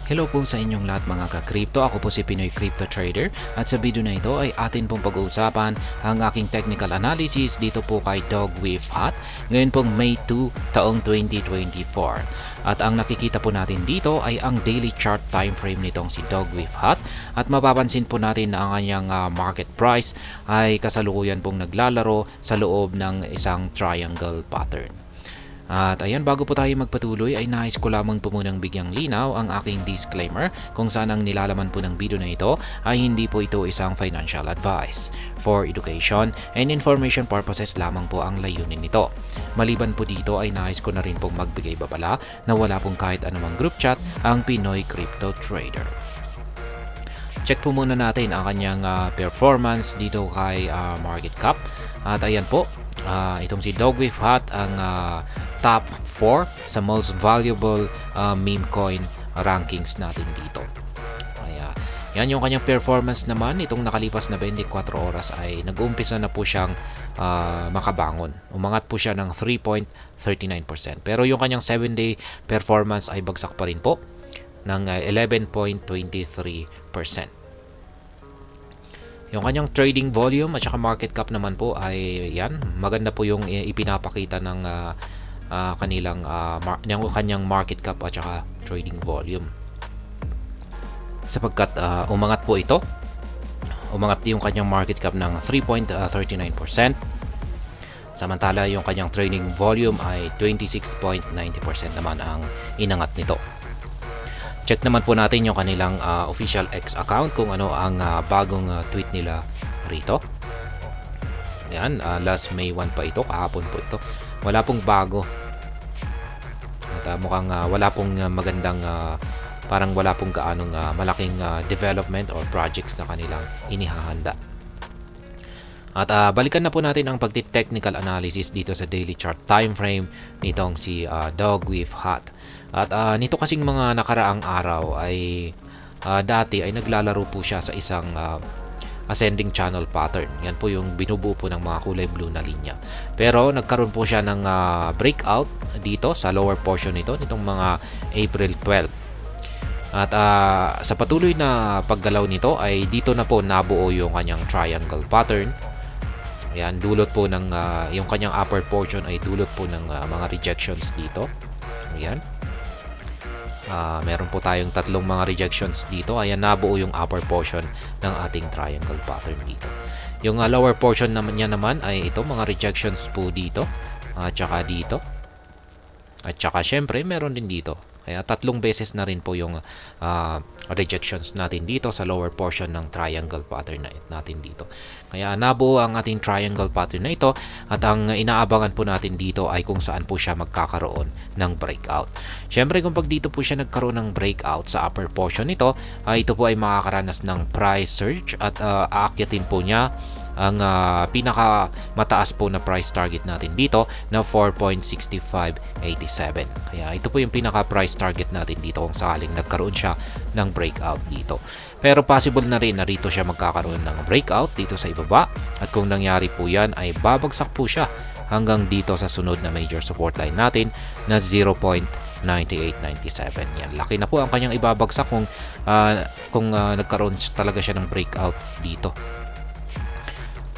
Hello po sa inyong lahat mga ka-crypto. Ako po si Pinoy Crypto Trader at sa video na ito ay atin pong pag-uusapan ang aking technical analysis dito po kay Dogwiffe Hut ngayon pong May 2 taong 2024. At ang nakikita po natin dito ay ang daily chart time frame nitong si Dogwiffe Hut at mapapansin po natin na ang kanyang market price ay kasalukuyan pong naglalaro sa loob ng isang triangle pattern. At ayan, bago po tayo magpatuloy ay nais ko lamang po munang bigyang linaw ang aking disclaimer kung saan ang nilalaman po ng video na ito ay hindi po ito isang financial advice. For education and information purposes lamang po ang layunin nito. Maliban po dito ay nais ko na rin pong magbigay babala na wala pong kahit anumang group chat ang Pinoy Crypto Trader. Check po muna natin ang kanyang performance dito kay market cap. At ayan po, itong si Dogwiffe Hut ang top 4 sa most valuable meme coin rankings natin dito. Kaya yan yung kanyang performance naman. Itong nakalipas na 24 oras ay nag-uumpisa na po siyang makabangon. Umangat po siya ng 3.39%. Pero yung kanyang 7-day performance ay bagsak pa rin po ng 11.23%. Yung kanyang trading volume at saka market cap naman po ay yan, maganda po yung ipinapakita ng kanyang market cap at saka trading volume. Sapagkat umangat po ito. Umangat yung kanyang market cap ng 3.39%. Samantala yung kanyang trading volume ay 26.90% naman ang inangat nito. Check naman po natin yung kanilang official X account kung ano ang bagong tweet nila rito. Yan, last May 1 pa ito, kahapon po ito. Wala pong bago. At mukhang wala pong magandang, parang wala pong gaanong malaking development or projects na kanilang inihahanda. At balikan na po natin ang pagti-technical analysis dito sa daily chart time frame nitong si Dogwiffe Hut. At nito kasing mga nakaraang araw ay dati ay naglalaro po siya sa isang ascending channel pattern. Yan po yung binubuo po ng mga kulay blue na linya. Pero nagkaroon po siya ng breakout dito sa lower portion nitong mga April 12. At sa patuloy na paggalaw nito ay dito na po nabuo yung kanyang triangle pattern. Ayan, dulot po ng yung kanyang upper portion ay dulot po ng mga rejections dito. Ayan. Meron po tayong tatlong mga rejections dito. Ayan, nabuo yung upper portion ng ating triangle pattern dito. Yung lower portion naman niya naman ay ito, mga rejections po dito. Tsaka dito. At tsaka syempre, meron din dito. Kaya tatlong beses na rin po yung rejections natin dito sa lower portion ng triangle pattern natin dito. Kaya nabuo ang ating triangle pattern na ito at ang inaabangan po natin dito ay kung saan po siya magkakaroon ng breakout. Syempre kung pag dito po siya nagkaroon ng breakout sa upper portion nito, ito po ay makakaranas ng price surge at aakyatin po niya ang pinaka mataas po na price target natin dito na 4.6587. Kaya ito po yung pinaka price target natin dito kung sakaling nagkaroon siya ng breakout dito. Pero possible na rin na rito siya magkakaroon ng breakout dito sa ibaba at kung nangyari po yan ay babagsak po siya hanggang dito sa sunod na major support line natin na 0.9897. Yan, laki na po ang kanyang ibabagsak kung nagkaroon talaga siya ng breakout dito.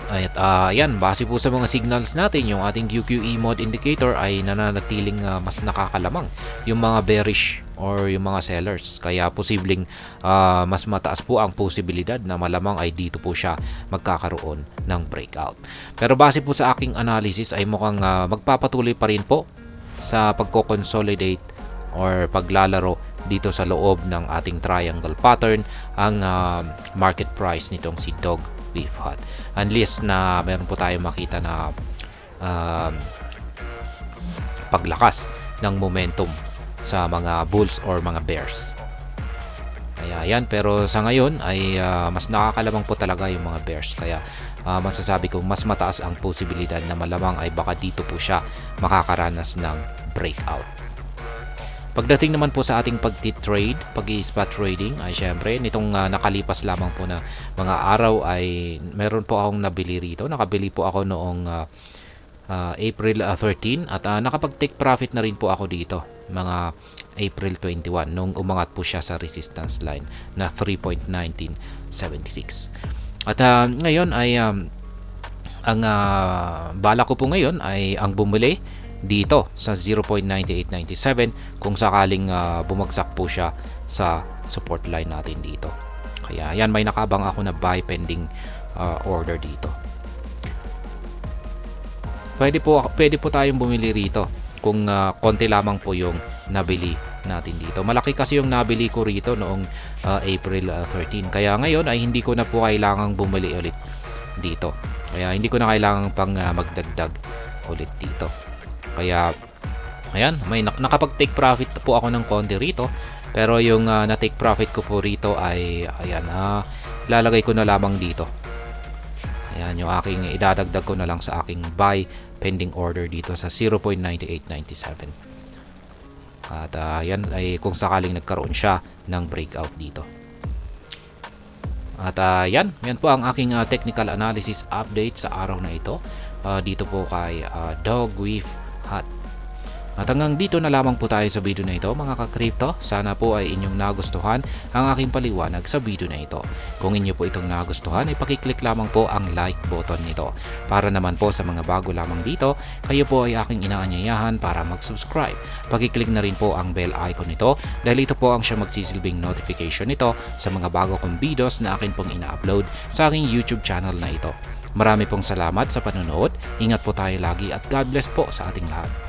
At yan, base po sa mga signals natin, yung ating QQE mode indicator ay nananatiling mas nakakalamang yung mga bearish or yung mga sellers. Kaya posibleng mas mataas po ang posibilidad na malamang ay dito po siya magkakaroon ng breakout. Pero base po sa aking analysis ay mukhang magpapatuloy pa rin po sa pagko-consolidate or paglalaro dito sa loob ng ating triangle pattern ang market price nitong si Dogwiffe Hut. Unless na meron po tayong makita na paglakas ng momentum sa mga bulls or mga bears. Kaya yan, pero sa ngayon ay mas nakakalamang po talaga yung mga bears. Kaya masasabi kong mas mataas ang posibilidad na malamang ay baka dito po siya makakaranas ng breakout. Pagdating naman po sa ating pag-trade, pag-spot trading, ay syempre, nitong nakalipas lamang po na mga araw ay meron po akong nabili rito. Nakabili po ako noong April 13 at nakapag-take profit na rin po ako dito mga April 21 nung umangat po siya sa resistance line na 3.1976. At ngayon ay ang bala ko po ngayon ay ang bumili dito sa 0.9897 kung sakaling bumagsak po siya sa support line natin dito. Kaya yan, may nakabang ako na buy pending order dito. Pwede po tayong bumili rito kung konti lamang po yung nabili natin dito. Malaki kasi yung nabili ko rito noong April 13. Kaya ngayon ay hindi ko na po kailangang bumili ulit dito. Kaya hindi ko na kailangang pang magdagdag ulit dito. Kaya ayan, may nakapag-take profit po ako ng konti rito. Pero yung na-take profit ko po rito ay ayan, lalagay ko na lamang dito. Ayan, yung aking idadagdag ko na lang sa aking buy pending order dito sa 0.9897. At yan ay kung sakaling nagkaroon siya ng breakout dito. At yan po ang aking technical analysis update sa araw na ito. Dito po kay Dog with Hat. At hanggang dito na lamang po tayo sa video na ito mga ka-crypto. Sana po ay inyong nagustuhan ang aking paliwanag sa video na ito. Kung inyo po itong nagustuhan ay pakiclick lamang po ang like button nito. Para naman po sa mga bago lamang dito, kayo po ay aking inaanyayahan para mag-subscribe. Pakiclick na rin po ang bell icon nito dahil ito po ang siya magsisilbing notification nito sa mga bago kong videos na akin pong ina-upload sa aking YouTube channel na ito. Marami pong salamat sa panonood. Ingat po tayo lagi at God bless po sa ating lahat.